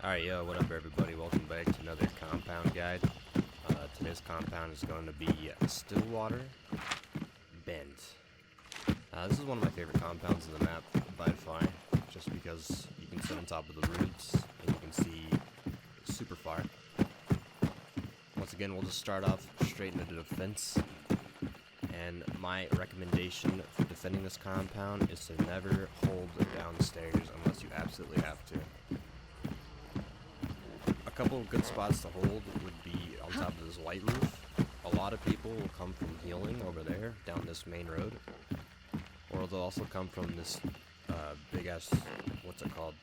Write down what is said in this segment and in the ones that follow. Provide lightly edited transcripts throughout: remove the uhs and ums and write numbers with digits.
Alright, yo, what up everybody? Welcome back to another compound guide. Today's compound is going to be StillWater Bend. This is one of my favorite compounds in the map by far, just because you can sit on top of the roofs and you can see super far. Once again, we'll just start off straight into defense. And my recommendation for defending this compound is to never hold downstairs unless you absolutely have to. A couple of good spots to hold would be on top of this white roof. A lot of people will come from healing over there down this main road, or they'll also come from this big ass, what's it called,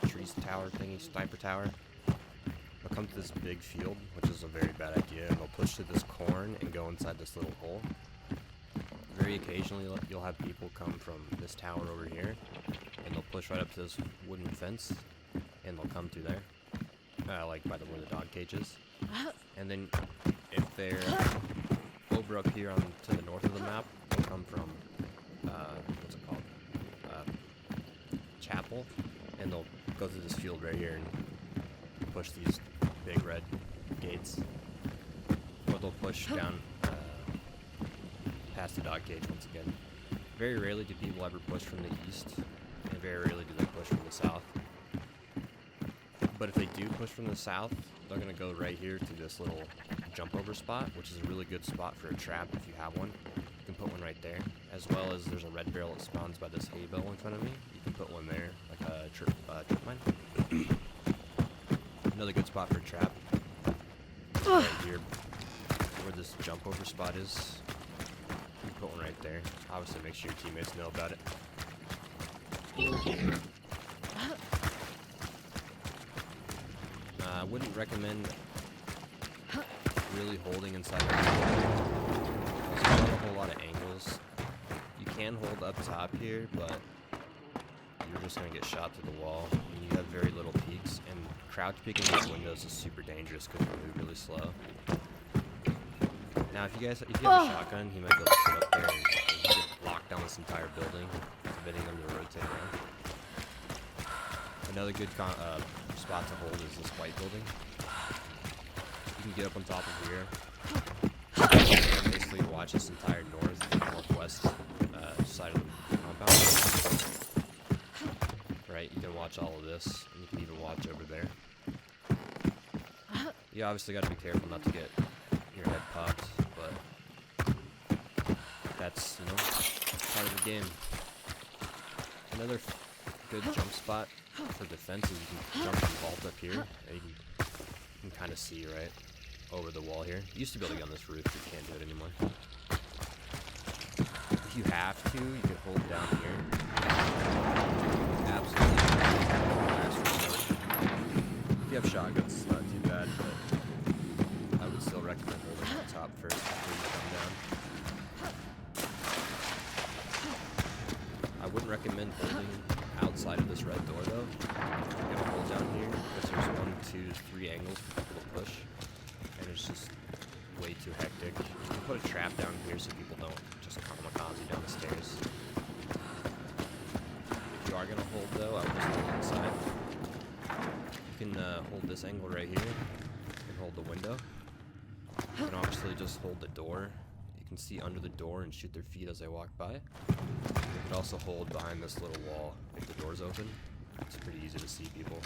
trees tower thingy, sniper tower. They'll come to this big field, which is a very bad idea, and they'll push to this corn and go inside this little hole. Very occasionally you'll have people come from this tower over here, and they'll push right up to this wooden fence, and they'll come through there. Like by where the dog cage is. And then if they're over up here to the north of the map, they'll come from, what's it called? Chapel. And they'll go through this field right here and push these big red gates. Or they'll push down past the dog cage once again. Very rarely do people ever push from the east, and very rarely do they push from the south. But if they do push from the south, they're going to go right here to this little jump over spot, which is a really good spot for a trap if you have one. You can put one right there, as well as there's a red barrel that spawns by this hay bale in front of me. You can put one there, like a trip mine. Another good spot for a trap is right here, where this jump over spot is. You can put one right there. Obviously make sure your teammates know about it. I wouldn't recommend really holding inside the wall. There's not a whole lot of angles. You can hold up top here, but you're just going to get shot through the wall. And you have very little peaks, and crouch peeking these windows is super dangerous because you move really slow. Now, if you have a shotgun, he might be able to sit up there and you can lock down this entire building, preventing them to rotate around. Another good spot to hold is this white building. You can get up on top of here and basically watch this entire northwest side of the compound. Right, you can watch all of this, and you can even watch over there. You obviously got to be careful not to get your head popped, but that's, part of the game. Another good jump spot for defense is you can jump and vault up here, and you can kind of see right over the wall here. You used to be able to get on this roof, but you can't do it anymore. If you have to, you can hold down here. Absolutely. If you have shotguns, it's not too bad, but I would still recommend holding on top first before you come down. I wouldn't recommend holding outside of this red door though. You're gonna hold down here because there's 1, 2, 3 angles for people to push, and it's just way too hectic. You can put a trap down here so people don't just kamikaze down the stairs. If you are gonna hold though, I would just hold inside. You can hold this angle right here. You can hold the window. You can obviously just hold the door. You can see under the door and shoot their feet as they walk by. You could also hold behind this little wall if the door's open. It's pretty easy to see people.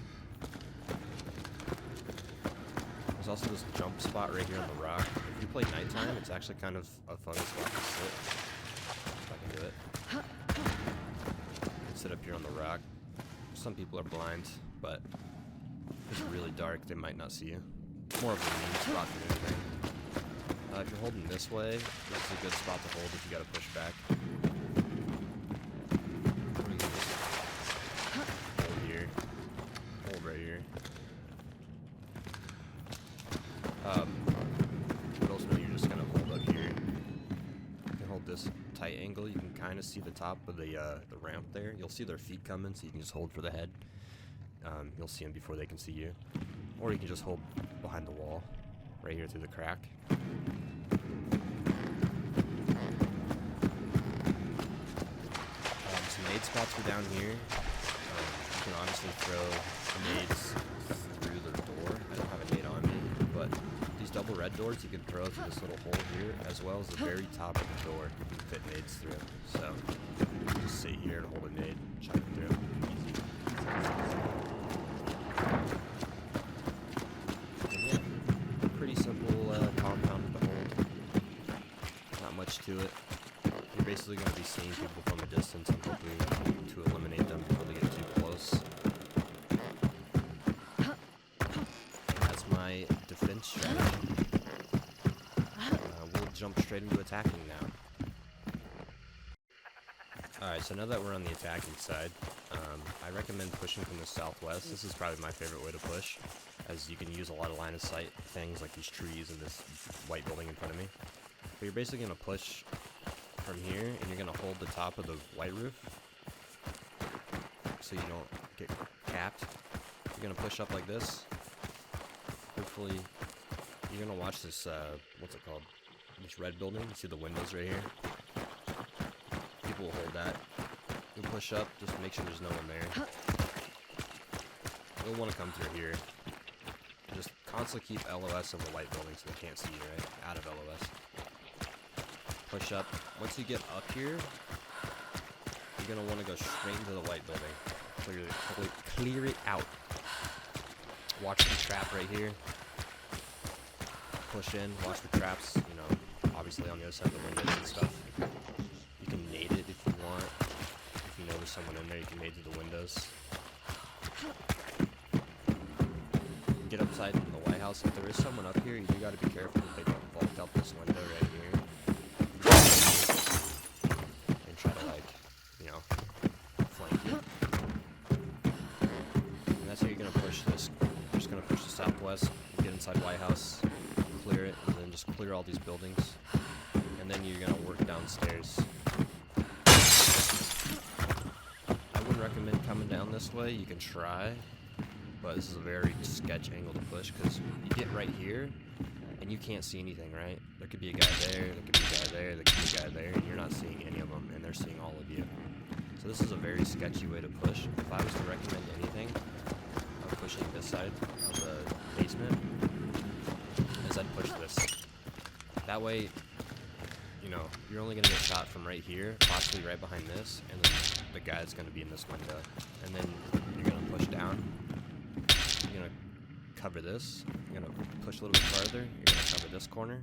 There's also this jump spot right here on the rock. If you play nighttime, it's actually kind of a fun spot to sit. If I can do it. You can sit up here on the rock. Some people are blind, but if it's really dark, they might not see you. It's more of a mean spot than anything. If you're holding this way, this is a good spot to hold if you gotta push back. Hold here. Hold right here. But also you're just gonna hold up here. You can hold this tight angle. You can kind of see the top of the ramp there. You'll see their feet coming, so you can just hold for the head. You'll see them before they can see you. Or you can just hold behind the wall, right here through the crack. Some nade spots are down here. You can obviously throw nades doors you can throw through this little hole here, as well as the very top of the door you can fit nades through. So just sit here and hold a nade, chuck it through. Easy. And yeah, pretty simple compound to hold. Not much to it. You're basically going to be seeing people from a distance and hoping to eliminate them before they get too close. That's my defense strategy. We'll jump straight into attacking now. Alright, so now that we're on the attacking side, I recommend pushing from the southwest. This is probably my favorite way to push, as you can use a lot of line of sight things like these trees and this white building in front of me. But you're basically going to push from here, and you're going to hold the top of the white roof so you don't get capped. You're going to push up like this. Hopefully, you're going to watch this, what's it called? This red building. You see the windows right here? People will hold that. You push up, just make sure there's no one there. You'll want to come through here. Just constantly keep LOS of the white building so they can't see you, right? Out of LOS. Push up. Once you get up here, you're going to want to go straight into the white building. Clear it out. Watch the trap right here. Push in, watch the traps, you know, obviously on the other side of the windows and stuff. You can nade it if you want. If you know there's someone in there, you can nade through the windows. Get upside in the White House. If there is someone up here, you do gotta be careful that they don't vault out this window right here. And try to, like, you know, flank you. And that's how you're gonna push this. You're just gonna push the southwest, get inside White House, clear it, and then just clear all these buildings. And then you're gonna work downstairs. I wouldn't recommend coming down this way. You can try, but this is a very sketch angle to push because you get right here and you can't see anything, right? There could be a guy there, there could be a guy there, there could be a guy there, and you're not seeing any of them, and they're seeing all of you. So this is a very sketchy way to push. If I was to recommend anything of pushing this side of the basement, is I'd push this. That way, you know, you're only going to get shot from right here, possibly right behind this, and then the guy's going to be in this window. And then you're going to push down. You're going to cover this. You're going to push a little bit farther. You're going to cover this corner.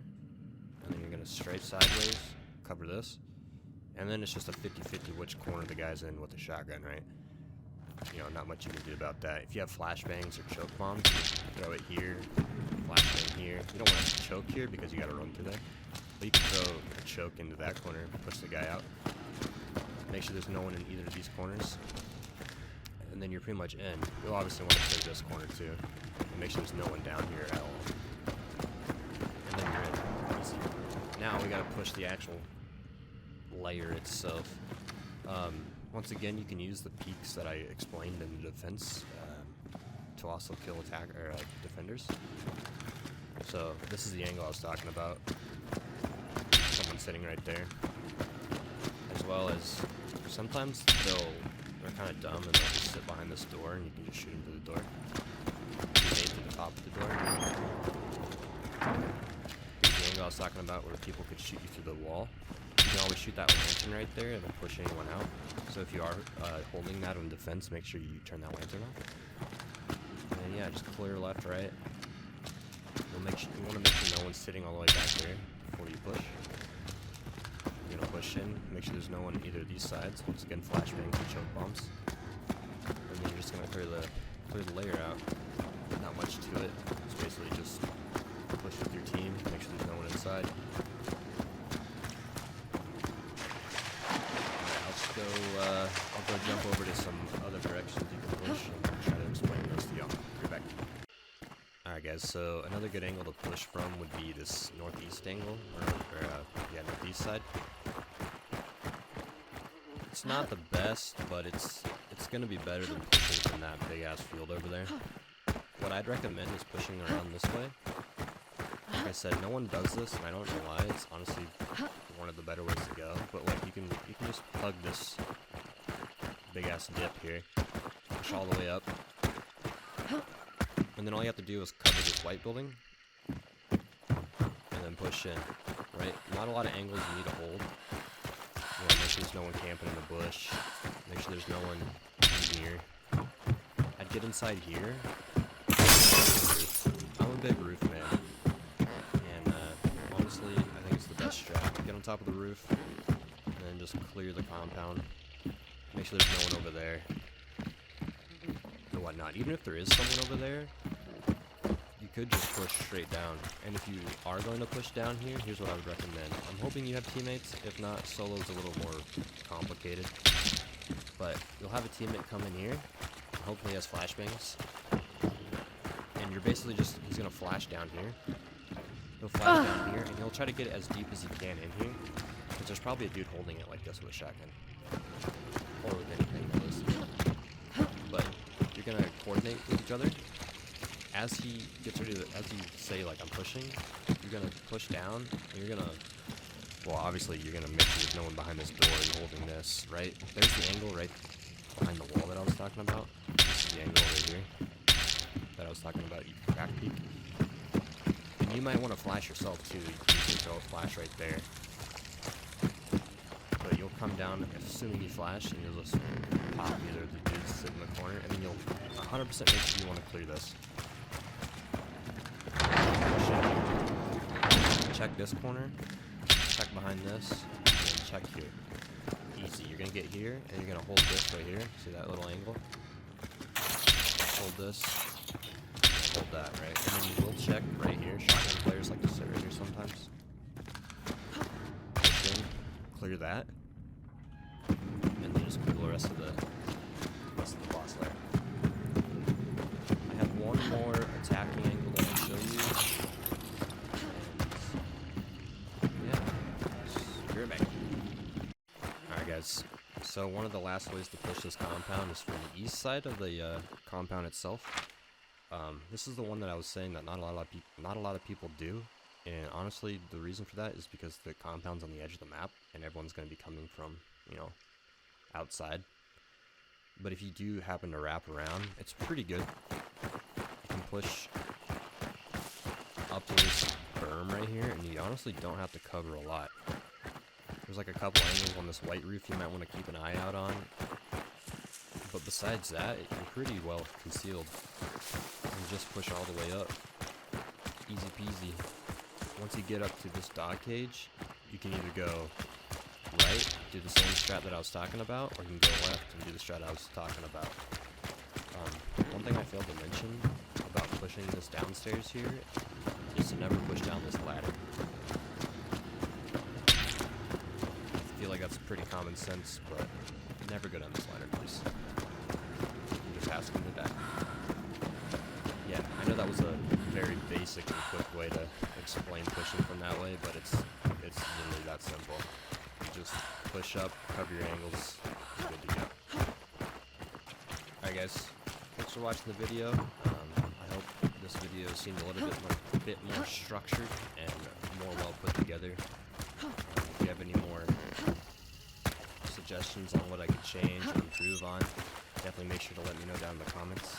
And then you're going to strafe sideways, cover this. And then it's just a 50-50 which corner the guy's in with the shotgun, right? You know, not much you can do about that. If you have flashbangs or choke bombs, you throw it here, flashbang here. You don't want to choke here because you got to run through there. But you can throw a choke into that corner, push the guy out. Make sure there's no one in either of these corners. And then you're pretty much in. You'll obviously want to clear this corner too. And make sure there's no one down here at all. And then you're in. Easy. Now we got to push the actual layer itself. Once again, you can use the peaks that I explained in the defense to also kill defenders. So this is the angle I was talking about. Someone sitting right there. As well as sometimes they're kind of dumb and they'll just sit behind this door and you can just shoot them through the door. Grenade to the top of the door. Here's the angle I was talking about where people could shoot you through the wall. You can always shoot that lantern right there and then push anyone out. So if you are holding that in defense, make sure you turn that lantern off. And yeah, just clear left, right. You want to make sure no one's sitting all the way back there before you push. You're going to push in, make sure there's no one on either of these sides. Once again, flashbangs and choke bombs. And then you're just going to clear the layer out. Not much to it. It's basically just push with your team, make sure there's no one inside. I'll go jump over to some other directions you can push and try to explain those to y'all. Be back. Alright guys, so another good angle to push from would be this northeast angle, northeast side. It's not the best, but it's gonna be better than pushing from that big ass field over there. What I'd recommend is pushing around this way. Like I said, no one does this, and I don't know why. It's honestly one of the better ways to go. But like you can just plug this big ass dip here, push all the way up, and then all you have to do is cover this white building, push in, right? Not a lot of angles you need to hold. You know, make sure there's no one camping in the bush. Make sure there's no one in here. I'd get inside here. I'm a big roof man. And honestly, I think it's the best strat. Get on top of the roof, and then just clear the compound. Make sure there's no one over there. Or whatnot. Even if there is someone over there, you could just push straight down. And if you are going to push down here, here's what I would recommend. I'm hoping you have teammates. If not, solo's a little more complicated. But you'll have a teammate come in here. Hopefully he has flashbangs. And you're basically just, he's going to flash down here. He'll flash down here, and he'll try to get it as deep as he can in here. Because there's probably a dude holding it like this with a shotgun. Or with anything like this. But you're going to coordinate with each other. As he gets ready to, as you say, like, I'm pushing, you're going to push down, and you're going to, well, obviously, you're going to make sure there's no one behind this door and holding this, right? There's the angle right behind the wall that I was talking about. This is the angle right here that I was talking about. You can crack peek. And you might want to flash yourself, too. You can throw a flash right there. But you'll come down, assuming you flash, and you'll just pop either of the dudes sit in the corner, and then you'll 100% make sure you want to clear this. Check this corner, check behind this, and then check here. Easy. You're going to get here, and you're going to hold this right here. See that little angle? Hold this, hold that, right? And then you will check right here. Shotgun players like to sit right here sometimes. Push in, clear that, and then just clear the rest of the boss layer. I have one more attacking angle that I'll show you. Alright guys, so one of the last ways to push this compound is from the east side of the compound itself. This is the one that I was saying that not a lot of people do, and honestly the reason for that is because the compound's on the edge of the map and everyone's going to be coming from, you know, outside. But if you do happen to wrap around, it's pretty good. You can push up to this berm right here, and you honestly don't have to cover a lot. There's like a couple angles on this white roof you might want to keep an eye out on. But besides that, you're pretty well concealed. You just push all the way up. Easy peasy. Once you get up to this dog cage, you can either go right, do the same strat that I was talking about, or you can go left and do the strat I was talking about. One thing I failed to mention about pushing this downstairs here is to never push down this ladder. I feel like that's pretty common sense, but never go down this ladder, please. You just ask him to die. Yeah, I know that was a very basic and quick way to explain pushing from that way, but it's literally that simple. You just push up, cover your angles, you're good to go. Alright guys, thanks for watching the video. I hope this video seemed a little bit more structured and more well put together. If you have any more suggestions on what I could change or improve on, definitely make sure to let me know down in the comments.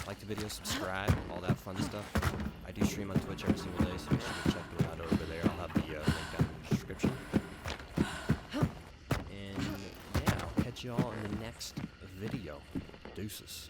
Like the video, subscribe, all that fun stuff. I do stream on Twitch every single day, so make sure to check me out over there. I'll have the link down in the description. And yeah, I'll catch you all in the next video. Deuces.